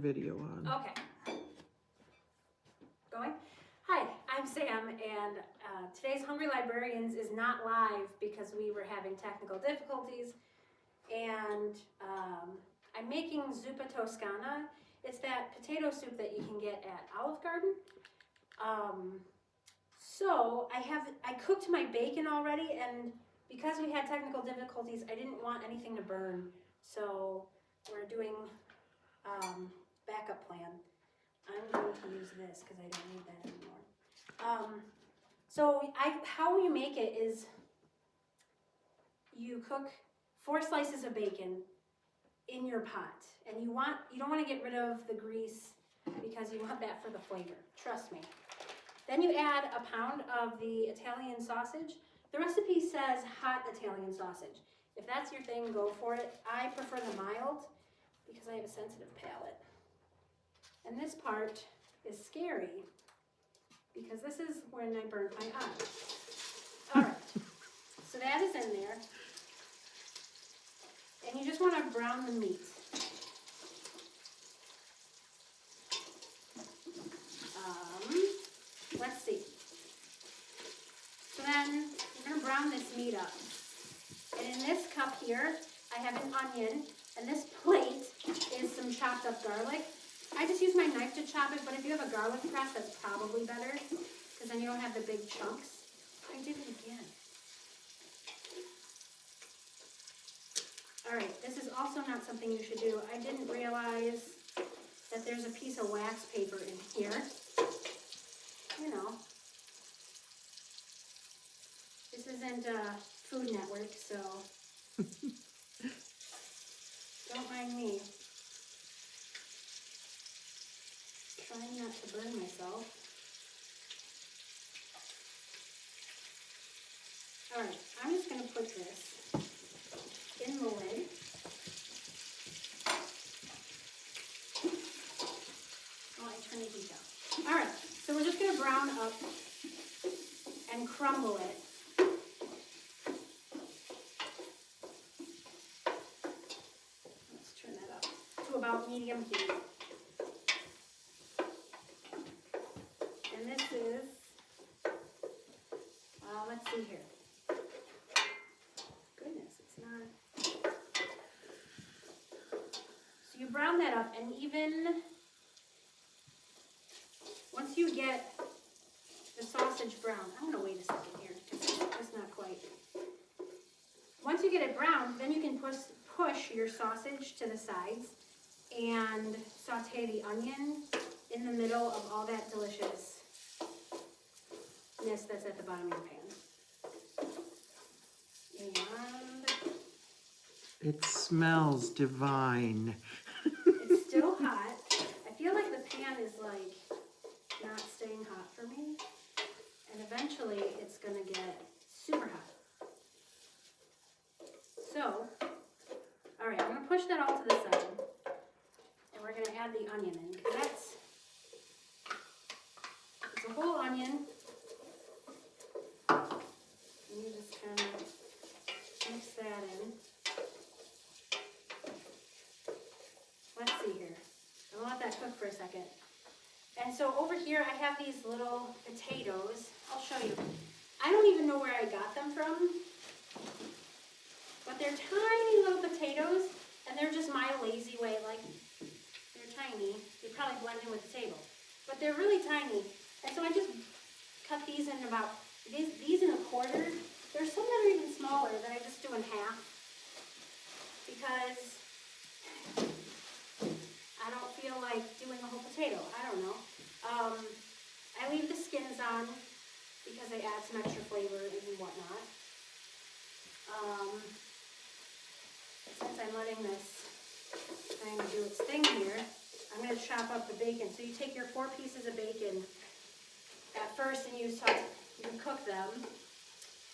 video on. Okay. Going? Hi, I'm Sam, and today's Hungry Librarians is not live because we were having technical difficulties, and I'm making Zuppa Toscana. It's that potato soup that you can get at Olive Garden. So I cooked my bacon already, and because we had technical difficulties, I didn't want anything to burn. So we're doing backup plan. I'm going to use this because I don't need that anymore. How you make it is you cook 4 slices of bacon in your pot, and you don't want to get rid of the grease because you want that for the flavor. Trust me. Then you add a pound of the Italian sausage. The recipe says hot Italian sausage. If that's your thing, go for it. I prefer the mild because I have a sensitive palate. And this part is scary because this is when I burnt my eye. All right, so that is in there. And you just want to brown the meat. Let's see. So then you're going to brown this meat up. And in this cup here, I have an onion, and this plate is some chopped up garlic. I just use my knife to chop it, but if you have a garlic press, that's probably better, because then you don't have the big chunks. I did it again. All right, this is also not something you should do. I didn't realize that there's a piece of wax paper in here. You know, this isn't Food Network, so don't mind me. Trying not to burn myself. All right, I'm just going to put this in the lid. Oh, I turned the heat down. All right, so we're just going to brown up and crumble it. Let's turn that up to about medium heat. And this is, let's see here. Goodness, it's not. So you brown that up, and even once you get the sausage brown, I'm going to wait a second here because it's not quite. Once you get it brown, then you can push your sausage to the sides and saute the onion in the middle of all that deliciousness that's at the bottom of your pan. And it smells divine. it's still hot. I feel like the pan is like not staying hot for me. And eventually it's going to get super hot. So, all right, I'm going to push that all to the side. And we're going to add the onion in, because it's a whole onion. And you just kind of mix that in. Let's see here. I'll let that cook for a second. And so over here I have these little potatoes. I'll show you. I don't even know where I got them from. But they're tiny little potatoes, and they're just my lazy way. Like, they're tiny. They probably blend in with the table. But they're really tiny. And so I just cut these in about, these in a quarter. There's some that are even smaller that I just do in half. Because I don't feel like doing a whole potato. I don't know. I leave the skins on because they add some extra flavor and whatnot. Since I'm letting this kind of do its thing here, I'm going to chop up the bacon. So you take your 4 pieces of bacon at first and you cook them,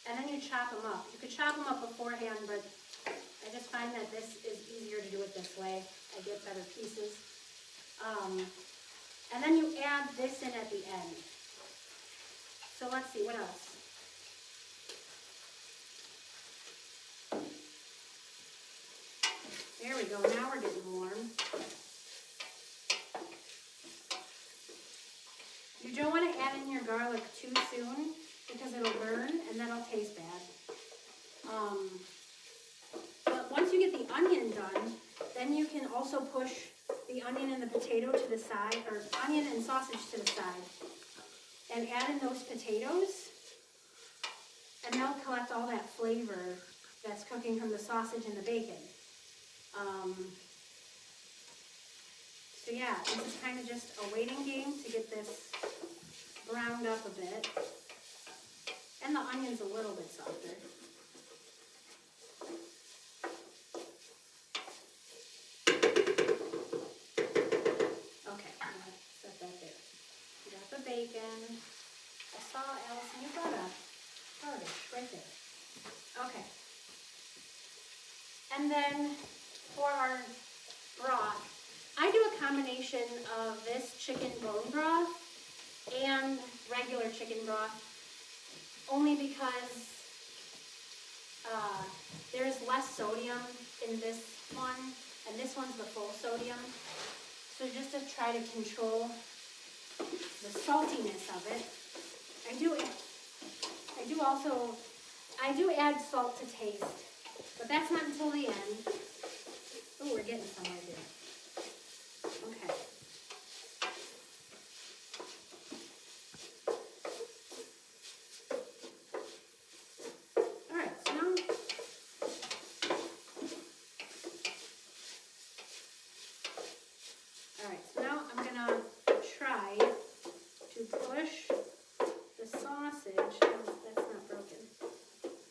and then you chop them up. You could chop them up beforehand, but I just find that this is easier to do it this way. I get better pieces. And then you add this in at the end. So let's see, what else? There we go, now we're getting warm. add in your garlic too soon because it'll burn and that'll taste bad. But once you get the onion done, then you can also push the onion and the potato to the side, or onion and sausage to the side, and add in those potatoes, and they'll collect all that flavor that's cooking from the sausage and the bacon. So yeah, this is kind of just a waiting game to get this browned up a bit. And the onion's a little bit softer. Okay, I'm gonna set that there. You got the bacon. I saw, Allison, you got a garnish right there. Okay. And then for our broth, I do a combination of this chicken bone broth and regular chicken broth, only because there's less sodium in this one, and this one's the full sodium. So just to try to control the saltiness of it, I do add salt to taste, but that's not until the end. Oh, we're getting somewhere here. Okay. All right, so now, I'm gonna try to push the sausage, that's not broken,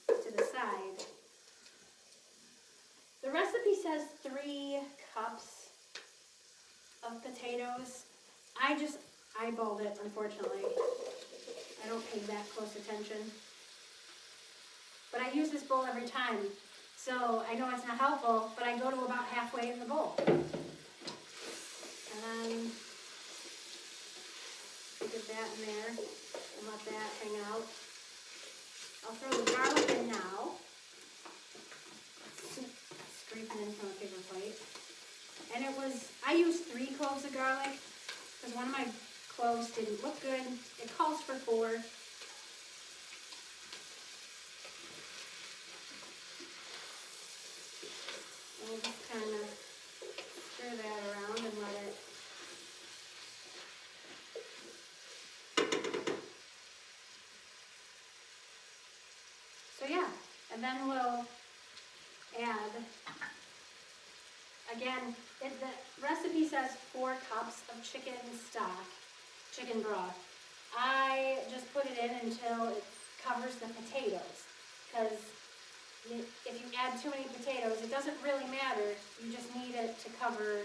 to the side. The recipe says 3 cups of potatoes. I just eyeballed it, unfortunately. I don't pay that close attention. But I use this bowl every time, so I know it's not helpful, but I go to about halfway in the bowl. And then put that in there and let that hang out. I'll throw the garlic in now. Scrape it in from a paper plate. And I used 3 cloves of garlic because one of my cloves didn't look good. It calls for 4. And we'll just kind of stir that around and let it. So yeah, and then we'll add, again, the recipe says 4 cups of chicken stock, chicken broth. I just put it in until it covers the potatoes, because if you add too many potatoes, it doesn't really matter. You just need it to cover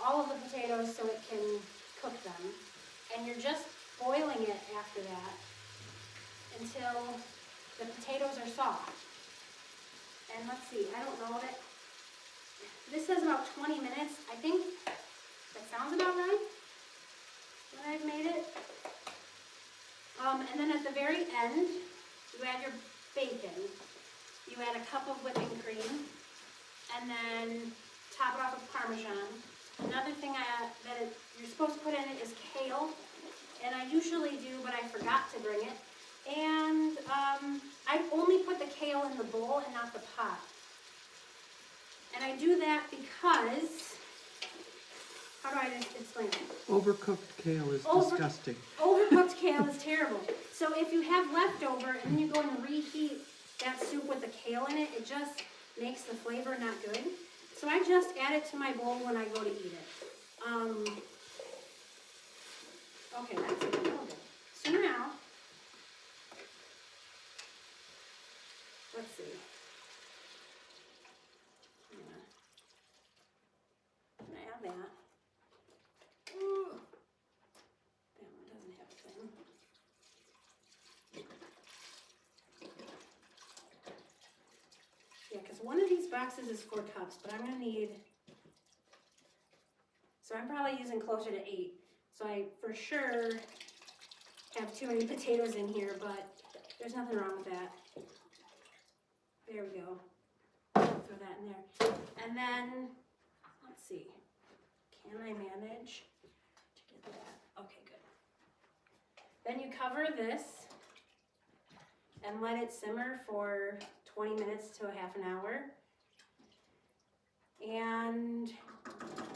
all of the potatoes so it can cook them. And you're just boiling it after that until the potatoes are soft. And let's see, I don't know that. This says about 20 minutes. I think that sounds about right when I've made it. And then at the very end, you add your bacon. You add a cup of whipping cream, and then top it off with Parmesan. Another thing you're supposed to put in it is kale, and I usually do, but I forgot to bring it. And I only put the kale in the bowl and not the pot. And I do that because, how do I explain it? Overcooked kale is disgusting. Overcooked kale is terrible. So if you have leftover and then you go and reheat that soup with the kale in it, it just makes the flavor not good. So I just add it to my bowl when I go to eat it. Okay, that's a little bit. So now, let's see. I'm gonna add that. Ooh. That one doesn't have a thing. Yeah, because one of these boxes is 4 cups, but I'm gonna need, so I'm probably using closer to 8. So I for sure have too many potatoes in here, but there's nothing wrong with that. There we go. Throw that in there. And then, let's see, can I manage to get that? Okay, good. Then you cover this and let it simmer for 20 minutes to a half an hour. And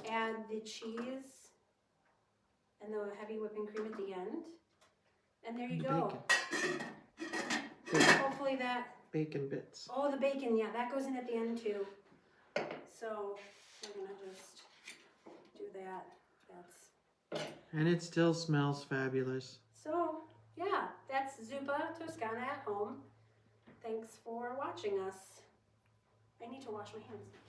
add the cheese and the heavy whipping cream at the end. And there you go. Hopefully that... Bacon bits. Oh, the bacon, yeah, that goes in at the end too. So we're gonna just do that. And it still smells fabulous. So, yeah, that's Zuppa Toscana at home. Thanks for watching us. I need to wash my hands.